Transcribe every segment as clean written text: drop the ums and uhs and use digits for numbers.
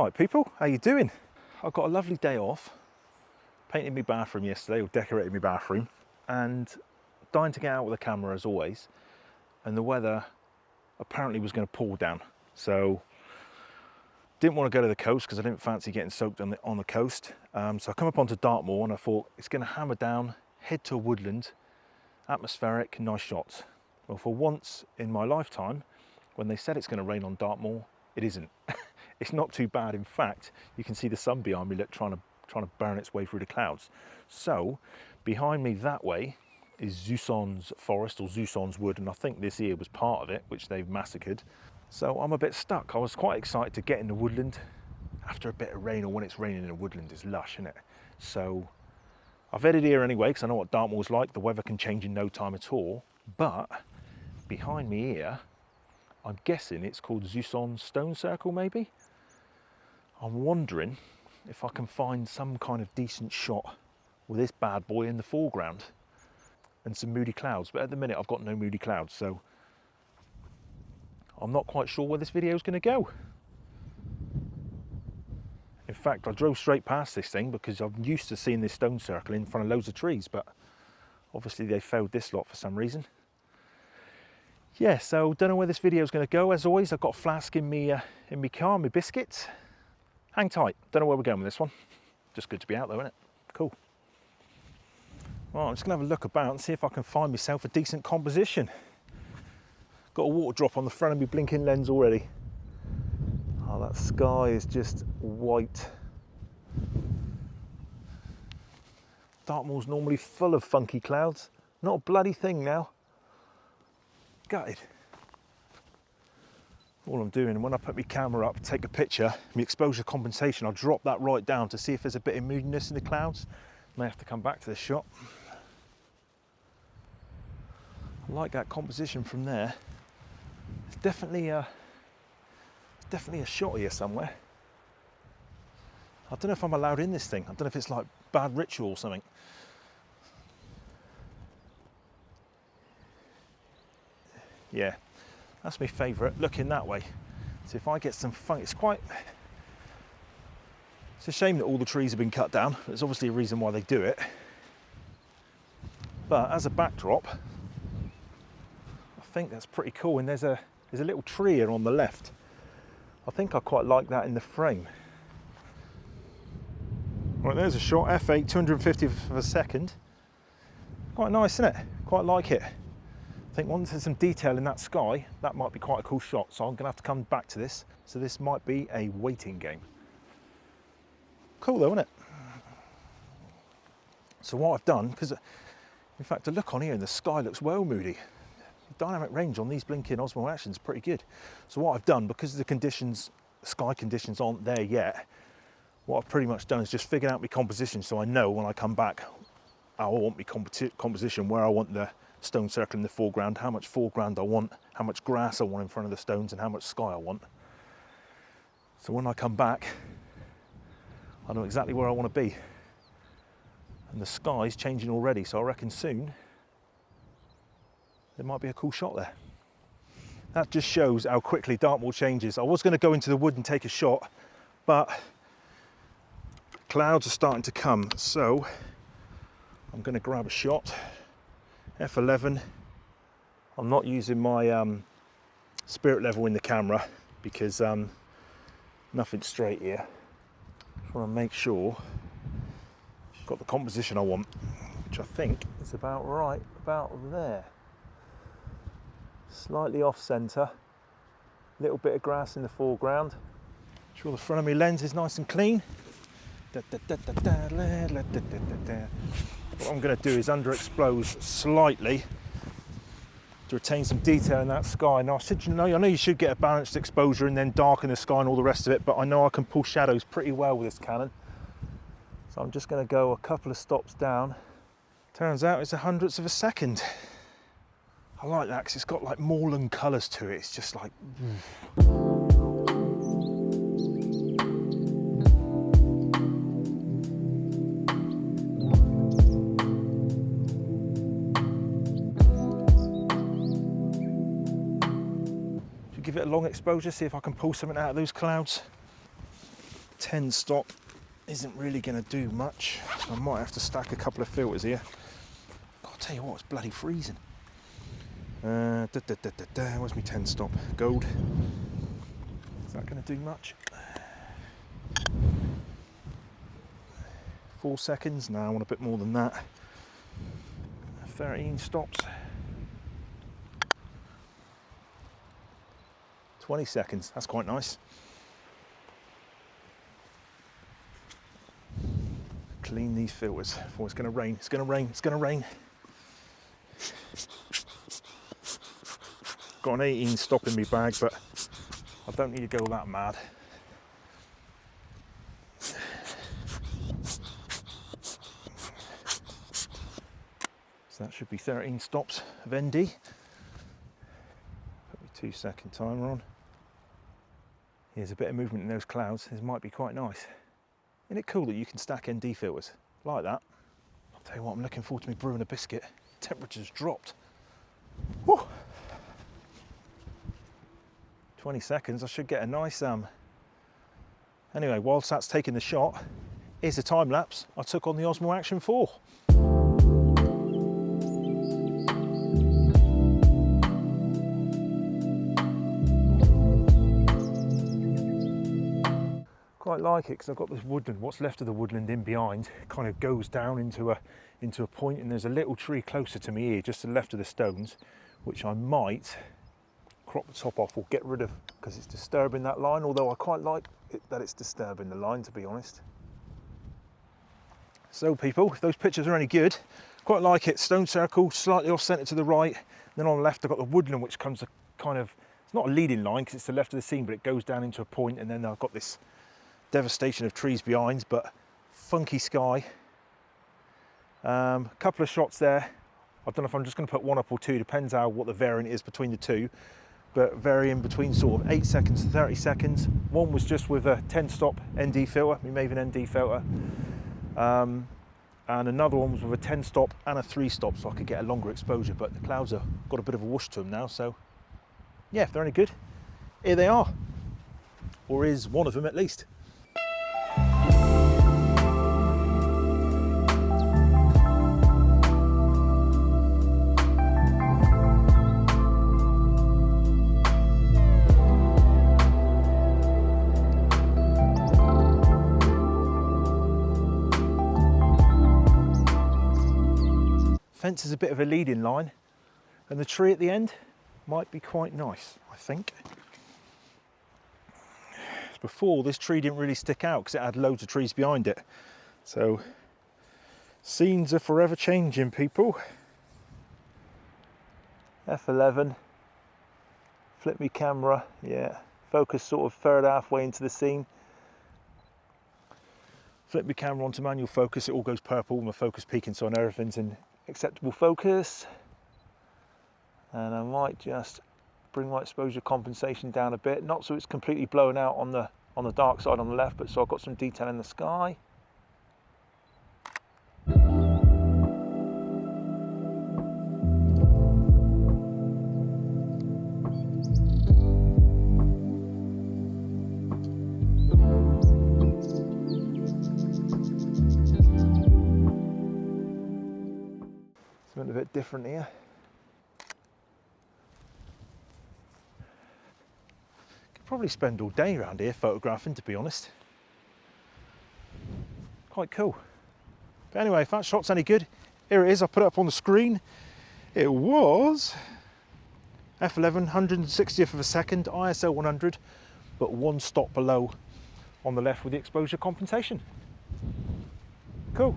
Alright people, how you doing? I've got a lovely day off, painted my bathroom yesterday, or decorated my bathroom, and dying to get out with the camera as always, and the weather apparently was going to pour down, so didn't want to go to the coast because I didn't fancy getting soaked on the coast. So I come up onto Dartmoor and I thought it's going to hammer down, head to a woodland, atmospheric, nice shots. Well, for once in my lifetime, when they said it's going to rain on Dartmoor, it isn't. It's not too bad. In fact, you can see the sun behind me trying to burn its way through the clouds. So behind me that way is Soussons Forest, or Soussons Wood, and I think this here was part of it, which they've massacred. So I'm a bit stuck. I was quite excited to get in the woodland after a bit of rain, or when it's raining in a woodland, it's lush, isn't it? So I've headed here anyway because I know what Dartmoor's like. The weather can change in no time at all. But behind me here, I'm guessing it's called Soussons Stone Circle, maybe? I'm wondering if I can find some kind of decent shot with this bad boy in the foreground and some moody clouds. But at the minute, I've got no moody clouds, so I'm not quite sure where this video is going to go. In fact, I drove straight past this thing because I'm used to seeing this stone circle in front of loads of trees, but obviously they failed this lot for some reason. Yeah, so don't know where this video is going to go. As always, I've got a flask in me car, my biscuits. Hang tight. Don't know where we're going with this one. Just good to be out though, isn't it? Cool. Right, I'm just going to have a look about and see if I can find myself a decent composition. Got a water drop on the front of my blinking lens already. Oh, that sky is just white. Dartmoor's normally full of funky clouds. Not a bloody thing now. Gutted. All I'm doing, when I put my camera up, take a picture, my exposure compensation, I'll drop that right down to see if there's a bit of moodiness in the clouds. May have to come back to this shot. I like that composition from there. It's definitely a shot here somewhere. I don't know if I'm allowed in this thing. I don't know if it's like bad ritual or something. Yeah, that's my favourite, looking that way. So if I get some fun, it's a shame that all the trees have been cut down. There's obviously a reason why they do it. But as a backdrop, I think that's pretty cool. And there's a little tree here on the left. I think I quite like that in the frame. Right, there's a shot, f8, 250th of a second. Quite nice, isn't it? Quite like it. I think once there's some detail in that sky, that might be quite a cool shot. So I'm gonna have to come back to this. So this might be a waiting game. Cool though, isn't it? So what I've done, because in fact the look on here in the sky looks well moody. The dynamic range on these blinking Osmo Actions is pretty good. So what I've done, because the sky conditions aren't there yet, what I've pretty much done is just figured out my composition, so I know when I come back how I want my composition, where I want the stone circle in the foreground, how much foreground I want, how much grass I want in front of the stones, and how much sky I want. So when I come back, I know exactly where I want to be. And the sky's changing already, so I reckon soon there might be a cool shot there. That just shows how quickly Dartmoor changes. I was going to go into the wood and take a shot, but clouds are starting to come, so I'm going to grab a shot. F11. I'm not using my spirit level in the camera because nothing's straight here. Just want to make sure I've got the composition I want, which I think is about right about there. Slightly off centre, little bit of grass in the foreground. Make sure the front of my lens is nice and clean. What I'm going to do is underexpose slightly to retain some detail in that sky. Now, I know you should get a balanced exposure and then darken the sky and all the rest of it, but I know I can pull shadows pretty well with this Canon. So I'm just going to go a couple of stops down. Turns out it's 100th of a second. I like that because it's got like moorland colours to it. It's just like... Give it a long exposure, see if I can pull something out of those clouds. 10 stop isn't really going to do much. I might have to stack a couple of filters here. God, I'll tell you what, it's bloody freezing. Where's my 10 stop? Gold. Is that going to do much? 4 seconds. No, I want a bit more than that. 13 stops. 20 seconds. That's quite nice. Clean these filters before it's going to rain. It's going to rain. It's going to rain. Got an 18 stop in my bag, but I don't need to go that mad. So that should be 13 stops of ND. Put my 2-second timer on. Here's a bit of movement in those clouds. This might be quite nice. Isn't it cool that you can stack ND filters like that? I'll tell you what, I'm looking forward to me brewing a biscuit. Temperature's dropped. Whew. 20 seconds, I should get a nice Anyway, whilst that's taking the shot, here's a time lapse I took on the Osmo Action 4. Quite like it because I've got this woodland. What's left of the woodland in behind kind of goes down into a point, and there's a little tree closer to me here, just to the left of the stones, which I might crop the top off or get rid of because it's disturbing that line, although I quite like it that it's disturbing the line, to be honest. So people, if those pictures are any good, quite like it. Stone circle, slightly off centre to the right, then on the left I've got the woodland, which comes a kind of, it's not a leading line because it's the left of the scene, but it goes down into a point, and then I've got this devastation of trees behind, but funky sky. Couple of shots there. I don't know if I'm just going to put one up or two, depends how what the variant is between the two, but varying between sort of 8 seconds to 30 seconds. One was just with a 10 stop ND filter, my Maven ND filter, and another one was with a 10 stop and a 3 stop, so I could get a longer exposure, but the clouds have got a bit of a whoosh to them now, so yeah, if they're any good, here they are, or is one of them at least. Fence is a bit of a leading line, and the tree at the end might be quite nice, I think. Before, this tree didn't really stick out because it had loads of trees behind it. So, scenes are forever changing, people. F11, flip me camera, yeah, focus sort of third halfway into the scene. Flip my camera onto manual focus, it all goes purple, my focus peaking, so I know everything's in acceptable focus. And I might just bring my exposure compensation down a bit, not so it's completely blown out on the dark side on the left, but so I've got some detail in the sky. Something a bit different here. Probably spend all day around here photographing, to be honest. Quite cool. But anyway, if that shot's any good, here it is. I put it up on the screen. It was F11, 160th of a second, ISO 100, but 1 stop below on the left with the exposure compensation. Cool.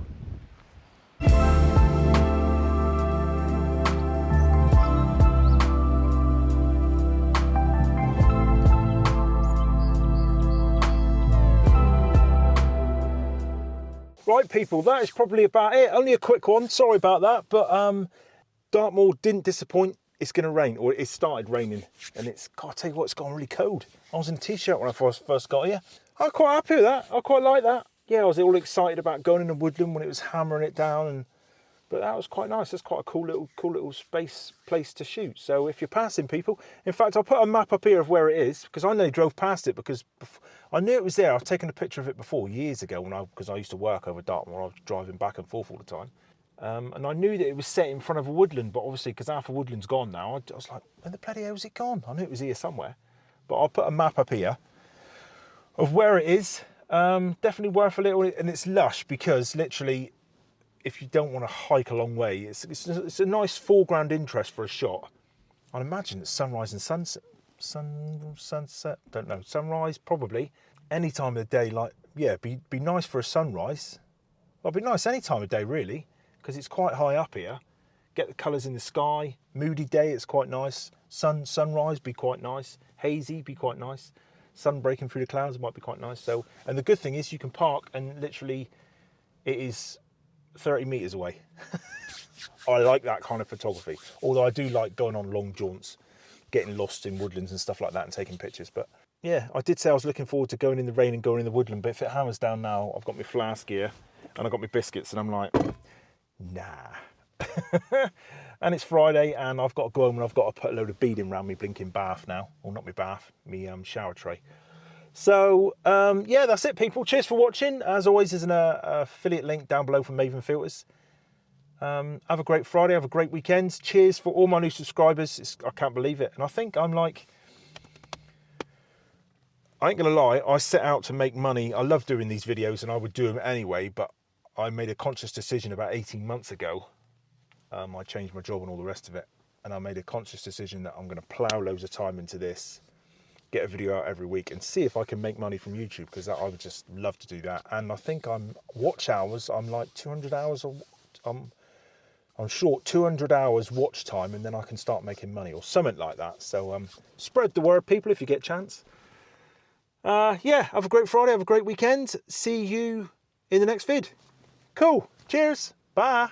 Right people, that is probably about it. Only a quick one, sorry about that, but Dartmoor didn't disappoint. It's going to rain, or it started raining, and it's, God, I tell you what, it's gone really cold. I was in a t-shirt when I first got here. I'm quite happy with that, I quite like that. Yeah, I was all excited about going in the woodland when it was hammering it down, But that was quite nice. That's quite a cool little place to shoot. So if you're passing people, in fact, I'll put a map up here of where it is, because I nearly drove past it because I knew it was there. I've taken a picture of it before years ago because I used to work over Dartmoor. I was driving back and forth all the time. And I knew that it was set in front of a woodland, but obviously because half the woodland's gone now, I was like, where the bloody hell is it gone? I knew it was here somewhere. But I'll put a map up here of where it is. Definitely worth a little, and it's lush because literally, if you don't want to hike a long way, it's a nice foreground interest for a shot. I'd imagine it's sunrise and sunset, don't know, sunrise probably. Any time of the day, like, yeah, be nice for a sunrise. Well, it'd be nice any time of day really, because it's quite high up here. Get the colours in the sky. Moody day, it's quite nice. Sunrise, be quite nice. Hazy, be quite nice. Sun breaking through the clouds might be quite nice. So, and the good thing is you can park and literally it is 30 metres away. I like that kind of photography. Although I do like going on long jaunts, getting lost in woodlands and stuff like that and taking pictures. But yeah, I did say I was looking forward to going in the rain and going in the woodland. But if it hammers down now, I've got my flask here and I've got my biscuits and I'm like, nah. And it's Friday and I've got to go home and I've got to put a load of beading around me blinking bath now. Well, not my bath, me shower tray. So, yeah, that's it, people. Cheers for watching. As always, there's an affiliate link down below from Bevan Filters. Have a great Friday. Have a great weekend. Cheers for all my new subscribers. I can't believe it. And I think I'm like, I ain't going to lie, I set out to make money. I love doing these videos and I would do them anyway, but I made a conscious decision about 18 months ago. I changed my job and all the rest of it. And I made a conscious decision that I'm going to plough loads of time into this, get a video out every week and see if I can make money from YouTube, because I would just love to do that. And I think I'm like 200 hours, I'm short 200 hours watch time, and then I can start making money or something like that. So spread the word, people, if you get a chance. Yeah, have a great Friday, have a great weekend. See you in the next vid. Cool. Cheers. Bye.